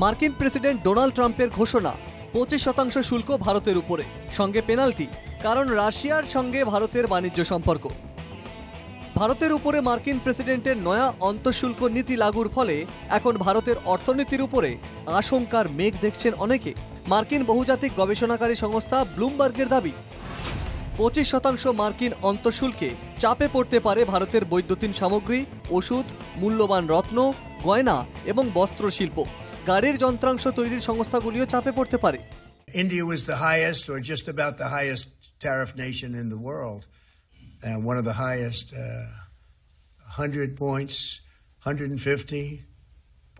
মার্কিন president Donald ট্রাম্পের ঘোষণা 25% শুল্ক ভারতের উপরে, সঙ্গে পেনাল্টি, কারণ রাশিয়ার সঙ্গে ভারতের বাণিজ্য সম্পর্ক। ভারতের উপরে মার্কিন প্রেসিডেন্টের নয়া অন্তঃশুল্ক নীতি লাগুর ফলে এখন ভারতের অর্থনীতির উপরে আশঙ্কার মেঘ দেখছেন অনেকে। মার্কিন বহুজাতিক গবেষণাকারী সংস্থা ব্লুমবার্গের দাবি 25% মার্কিন অন্তঃশুল্কে চাপে পড়তে পারে ভারতের বৈদ্যুতিন সামগ্রী, ওষুধ, মূল্যবান রত্ন, গয়না এবং বস্ত্র শিল্প। গাড়ির যন্ত্রাংশ তৈরির সংস্থাগুলিও চাপে পড়তে পারে। India was the highest or just about the highest tariff nation in the world. One of the highest, 100 points, 150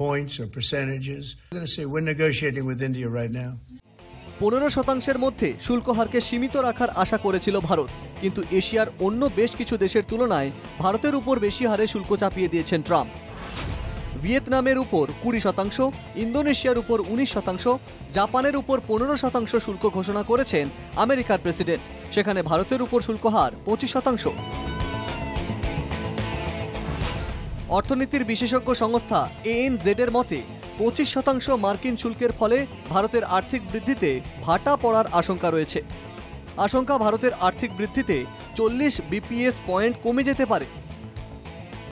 points or percentages. I'm going to say we're negotiating with India right now. 15% মধ্যে শুল্ক হারকে সীমিত রাখার আশা করেছিল ভারত, কিন্তু এশিয়ার অন্য বেশ কিছু দেশের তুলনায় ভারতের উপর বেশি হারে শুল্ক চাপিয়ে দিয়েছেন ট্রাম্প। ভিয়েতনামের উপর 20%, ইন্দোনেশিয়ার উপর 19%, জাপানের উপর 15% শুল্ক ঘোষণা করেছেন আমেরিকার প্রেসিডেন্ট। সেখানে ভারতের উপর শুল্ক হার 25%। অর্থনীতির বিশেষজ্ঞ সংস্থা ANZ এর মতে 25% মার্কিন শুল্কের ফলে ভারতের আর্থিক বৃদ্ধিতে ভাটা পড়ার আশঙ্কা রয়েছে। ভারতের আর্থিক বৃদ্ধিতে 40 BPS পয়েন্ট কমে যেতে পারে।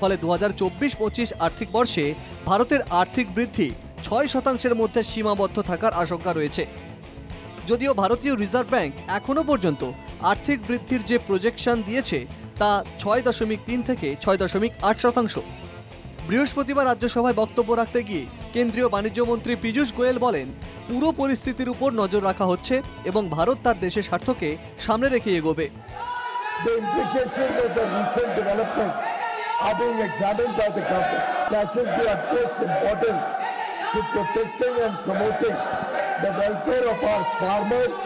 ফলে 2024-25 আর্থিক বর্ষে ভারতের আর্থিক বৃদ্ধি 6% মধ্যে সীমাবদ্ধ থাকার আশঙ্কা রয়েছে। যদিও ভারতীয় রিজার্ভ ব্যাংক এখনো পর্যন্ত আর্থিক বৃদ্ধির যে প্রজেকশন দিয়েছে তা 6.3 থেকে 6.8%। বৃহস্পতিবার রাজ্যসভায় বক্তব্য রাখতে গিয়ে কেন্দ্রীয় বাণিজ্য মন্ত্রী পীযূষ গোয়েল বলেন, পুরো পরিস্থিতির উপর নজর রাখা হচ্ছে এবং ভারত তার দেশের স্বার্থকে সামনে রেখে এগোবে। Are being examined by the government. Attaches the utmost importance to protecting and promoting the welfare of our farmers,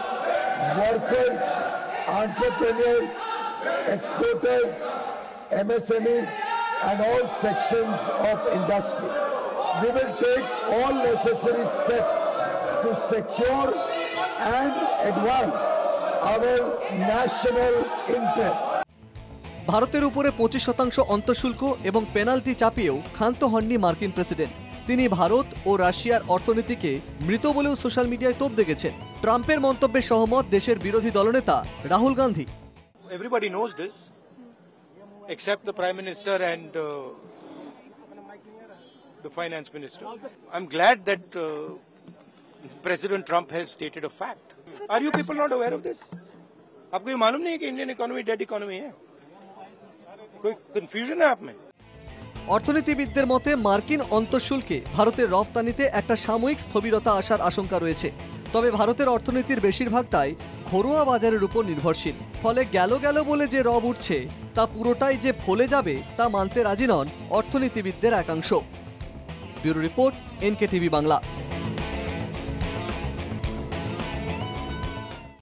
workers, entrepreneurs, exporters, MSMEs and all sections of industry. We will take all necessary steps to secure and advance our national interests. ভারতের উপরে 25% অন্তঃশুল্ক এবং penalty চাপিয়েও ক্ষান্ত হননি মার্কিন president. তিনি ভারত ও রাশিয়ার অর্থনীতিকে মৃত বলেও সোশ্যাল মিডিয়ায় তোপ দেখেছেন। ট্রাম্পের মন্তব্যে সহমত দেশের বিরোধী দলনেতা Rahul Gandhi. Everybody knows this, except the Prime Minister and the Finance Minister. I'm glad that President Trump has stated a fact. Are you people not aware of this? आपको ये मालूम नहीं है कि इंडियन इकोनॉमी डेड इकोनॉमी है? कोई confusion है आप में? অর্থনীতিবিদদের মতে মার্কিন অন্তঃশুল্কে ভারতের রপ্তানিতে একটা সাময়িক স্থবিরতা আসার আশঙ্কা রয়েছে। তবে ভারতের অর্থনীতির বেশিরভাগটাই ঘরোয়া বাজারের উপর নির্ভরশীল। ফলে গেল বলে যে রব উঠছে তা পুরোটাই যে ফলে যাবে তা মানতে রাজি নন অর্থনীতিবিদদের একাংশ। Bureau report, NKTV Bangla.